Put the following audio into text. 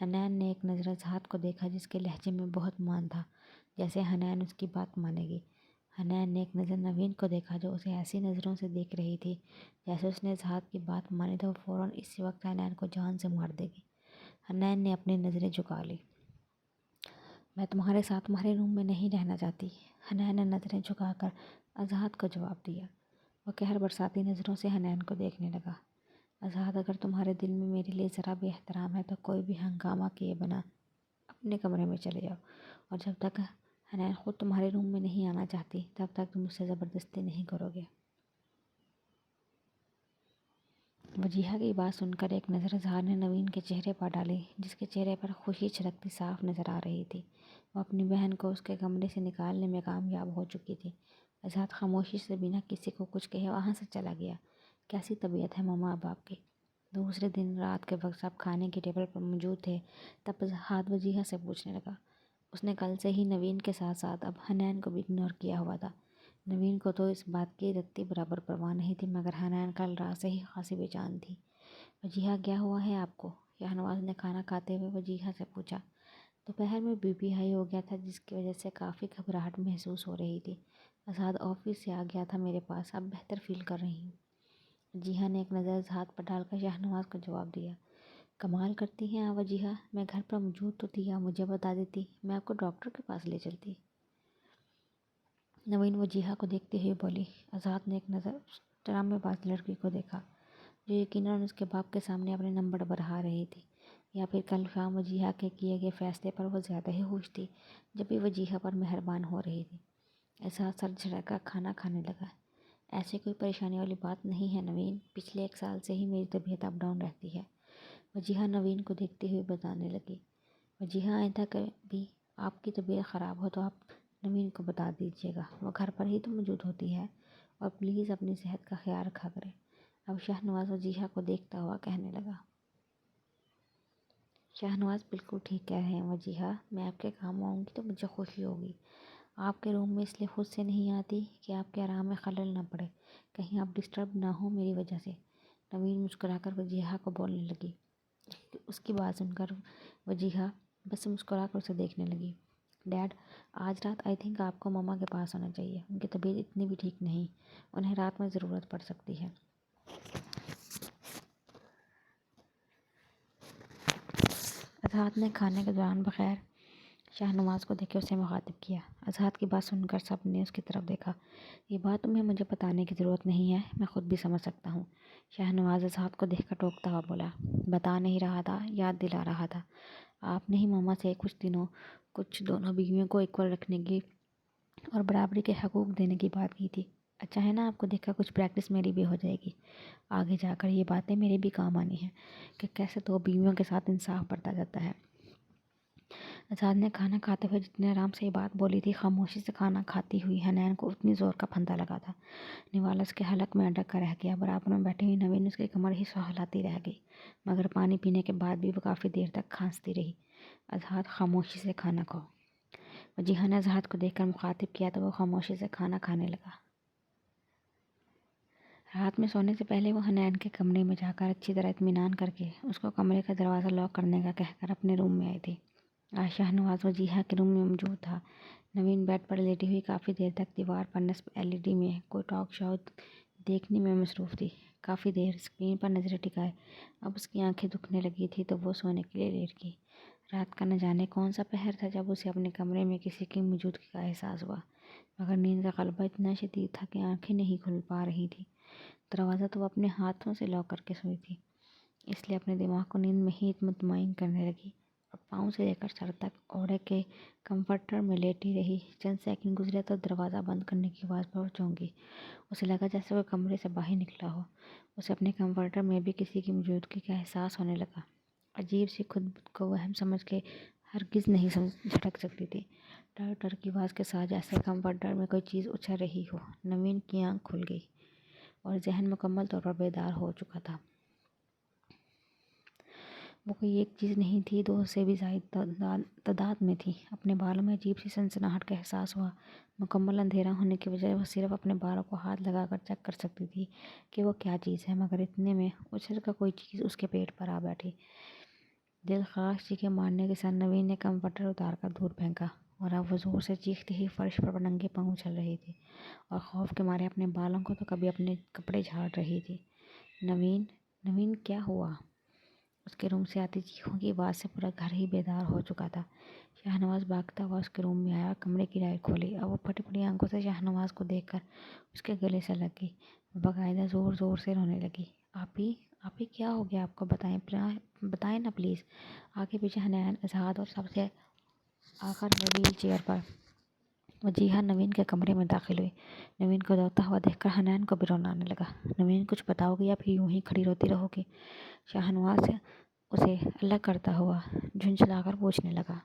حنان نے ایک نظر اظہار کو دیکھا جس کے لہجے میں بہت مان تھا، جیسے حنان اس کی بات مانے گی۔ حنان نے ایک نظر نوین کو دیکھا جو اسے ایسی نظروں سے دیکھ رہی تھی جیسے اس نے اظہار کی بات مانی تو وہ فوراً اسی وقت حنان کو جان سے مار دے گی۔ حنان نے اپنی نظریں جھکا لی۔ میں تمہارے ساتھ تمہارے روم میں نہیں رہنا چاہتی، حنان نے نظریں جھکا کر اظہار کو جواب دیا۔ وہ قہر برساتی نظروں سے حنان کو دیکھنے لگا۔ اظہار، اگر تمہارے دل میں میرے لیے ذرا بھی احترام ہے تو کوئی بھی ہنگامہ کیے بنا اپنے کمرے میں چلے جاؤ، اور جب تک حنان خود تمہارے روم میں نہیں آنا چاہتی تب تک تم مجھ سے زبردستی نہیں کرو گے۔ وجیہہ کی بات سن کر ایک نظر اظہار نے نوین کے چہرے پر ڈالی جس کے چہرے پر خوشی چھلکتی صاف نظر آ رہی تھی۔ وہ اپنی بہن کو اس کے کمرے سے نکالنے میں کامیاب ہو چکی تھی۔ اظہار خاموشی سے بنا کسی کو کچھ کہے وہاں سے چلا گیا۔ کیسی طبیعت ہے ماما اب آپ کی؟ دوسرے دن رات کے وقت سب کھانے کی ٹیبل پر موجود تھے تب اظہار وجیہہ سے پوچھنے لگا۔ اس نے کل سے ہی نوین کے ساتھ ساتھ اب حنان کو بھی اگنور کیا ہوا تھا۔ نوین کو تو اس بات کی رتی برابر پرواہ نہیں تھی، مگر حنان کل رات سے ہی خاصی بے چین تھی۔ وجیہہ، کیا ہوا ہے آپ کو؟ شاہنواز نے کھانا کھاتے ہوئے وجیہہ سے پوچھا۔ دوپہر میں بی پی ہائی ہو گیا تھا جس کی وجہ سے کافی گھبراہٹ محسوس ہو رہی تھی۔ آزاد آفس سے آ گیا تھا میرے پاس، اب بہتر فیل کر رہی ہوں۔ وجیہہ نے ایک نظر اظہار پر ڈال کر شاہنواز کو جواب دیا۔ کمال کرتی ہیں آپ وجیہہ، میں گھر پر موجود تو تھی، آپ مجھے بتا دیتی، میں آپ کو ڈاکٹر کے پاس لے چلتی۔ نوین وجیہہ کو دیکھتے ہوئے بولی۔ آزاد نے ایک نظر اس ڈرامے باز لڑکی کو دیکھا جو یقیناً اس کے باپ کے سامنے اپنے نمبر بڑھا رہی تھی، یا پھر کل شام وجیہہ کے کیے گئے فیصلے پر وہ زیادہ ہی خوش تھی جب بھی وجیہہ پر مہربان ہو رہی تھی۔ احساس سر جھٹک کر کھانا کھانے لگا۔ ایسی کوئی پریشانی والی بات نہیں ہے نوین، پچھلے 1 سال سے ہی میری طبیعت اپ ڈاؤن رہتی ہے، وجیہہ نوین کو دیکھتے ہوئے بتانے لگی۔ وجیہہ، آئندہ کبھی آپ کی طبیعت خراب ہو تو آپ نوین کو بتا دیجیے گا، وہ گھر پر ہی تو موجود ہوتی ہے، اور پلیز اپنی صحت کا خیال رکھا کرے۔ اب شاہنواز وجیہہ کو دیکھتا ہوا کہنے لگا۔ شاہنواز، بالکل ٹھیک کہہ رہے ہیں وجیہہ، میں آپ کے کام آؤں گی تو مجھے خوشی ہوگی۔ آپ کے روم میں اس لیے خود سے نہیں آتی کہ آپ کے آرام میں خلل نہ پڑے، کہیں آپ ڈسٹرب نہ ہوں میری وجہ سے۔ نوین مسکرا کر وجیہہ کو بولنے لگی۔ اس کی بات سن کر وجیہہ بس مسکرا کر اسے دیکھنے لگی۔ ڈیڈ، آج رات آئی تھنک آپ کو ماما کے پاس ہونا چاہیے، ان کی طبیعت اتنی بھی ٹھیک نہیں، انہیں رات میں ضرورت پڑ سکتی ہے۔ اظہار نے کھانے کے دوران بغیر شاہنواز کو دیکھے اسے مخاطب کیا۔ اظہار کی بات سن کر سب نے اس کی طرف دیکھا۔ یہ بات تمہیں مجھے بتانے کی ضرورت نہیں ہے، میں خود بھی سمجھ سکتا ہوں، شاہنواز اظہار کو دیکھ کر ٹوکتا ہوا بولا۔ بتا نہیں رہا تھا، یاد دلا رہا تھا۔ آپ نے ہی ماما سے کچھ دونوں بیویوں کو ایکول رکھنے کی اور برابری کے حقوق دینے کی بات کی تھی۔ اچھا ہے نا، آپ کو دیکھ کر کچھ پریکٹس میری بھی ہو جائے گی، آگے جا کر یہ باتیں میرے بھی کام آنی ہیں کہ کیسے 2 بیویوں کے ساتھ انصاف برتا جاتا ہے۔ آزاد نے کھانا کھاتے ہوئے جتنے آرام سے یہ بات بولی تھی، خاموشی سے کھانا کھاتی ہوئی حنان کو اتنی زور کا پھندا لگا تھا۔ نوال اس کے حلق میں اٹک کر رہ گیا، برابر میں بیٹھی ہوئی نوین اس کی کمر ہی سہلاتی رہ گئی، مگر پانی پینے کے بعد بھی وہ کافی دیر تک کھانستی رہی۔ آزاد، خاموشی سے کھانا کھاؤ، وجیہہ نے آزاد کو دیکھ کر مخاطب کیا تو وہ خاموشی سے کھانا کھانے لگا۔ رات میں سونے سے پہلے وہ حنان کے کمرے میں جا کر اچھی طرح اطمینان کر کے اس کو کمرے کا دروازہ لاک کرنے کا کہہ کر اپنے روم میں آئی تھی۔ آج شاہنواز وجیہہ کے روم میں موجود تھا۔ نوین بیڈ پر لیٹی ہوئی کافی دیر تک دیوار پر نصب LED میں کوئی ٹاک شو دیکھنے میں مصروف تھی۔ کافی دیر اسکرین پر نظریں ٹکائے اب اس کی آنکھیں دکھنے لگی تھی تو وہ سونے کے لیے لیٹ گئی۔ رات کا نہ جانے کون سا پہر تھا جب اسے اپنے کمرے میں کسی کی موجودگی کا احساس ہوا، مگر نیند کا غلبہ اتنا شدید تھا کہ آنکھیں نہیں کھل پا رہی تھی۔ دروازہ تو وہ اپنے ہاتھوں سے لاک کر کے سوئی تھی، اس لیے اپنے دماغ کو نیند میں ہی مطمئن کرنے لگی اور پاؤں سے لے کر سر تک اوڑھے کے کمفرٹر میں لیٹی رہی۔ چند سیکنڈ گزرے تو دروازہ بند کرنے کی آواز پر وہ چونکی۔ اسے لگا جیسے وہ کمرے سے باہر نکلا ہو۔ اسے اپنے کمفرٹر میں بھی کسی کی موجودگی کا احساس ہونے لگا۔ عجیب سی خود کو وہم سمجھ کے ہرگز نہیں جھٹک سکتی تھی، ٹر ٹر کی آواز کے ساتھ جیسے کمفرٹر میں کوئی چیز اچھل رہی ہو۔ نوین کی آنکھ کھل گئی اور ذہن مکمل طور پر بیدار ہو چکا تھا۔ وہ کوئی ایک چیز نہیں تھی، 2 سے بھی زائد تعداد میں تھی۔ اپنے بالوں میں عجیب سی سنسناہٹ کا احساس ہوا۔ مکمل اندھیرا ہونے کی وجہ وہ صرف اپنے بالوں کو ہاتھ لگا کر چیک کر سکتی تھی کہ وہ کیا چیز ہے، مگر اتنے میں اچھل کر کوئی چیز اس کے پیٹ پر آ بیٹھی۔ دل خراش جی کے مارنے کے ساتھ نوین نے کمفرٹر اتار کر دور پھینکا اور اب وہ زور سے چیختی ہی فرش پر ننگے پاؤں چل رہی تھی اور خوف کے مارے اپنے بالوں کو تو کبھی اپنے کپڑے جھاڑ رہی تھی۔ نوین، نوین کیا ہوا؟ اس کے روم سے آتی چیخوں کی آواز سے پورا گھر ہی بیدار ہو چکا تھا۔ شاہنواز بھاگتا ہوا اس کے روم میں آیا اور کمرے کی لائٹ کھولی۔ اب وہ پھٹی پھٹی آنکھوں سے شاہنواز کو دیکھ کر اس کے گلے سے لگ گئی۔ وہ باقاعدہ زور زور سے رونے لگی۔ آپی کیا ہو گیا آپ کو؟ بتائیں نا پلیز۔ آگے پیچھے حنان، اظہار اور سب سے آخر میں ویل چیئر پر وجیہہ نوین کے کمرے میں داخل ہوئی۔ نوین کو روتا ہوا دیکھ کر حنان کو بھی رونا آنے لگا۔ نوین کچھ بتاؤ گی یا پھر یوں ہی کھڑی روتی رہو گی؟ شاہنواز اسے الگ کرتا ہوا جھنجھلا کر پوچھنے لگا۔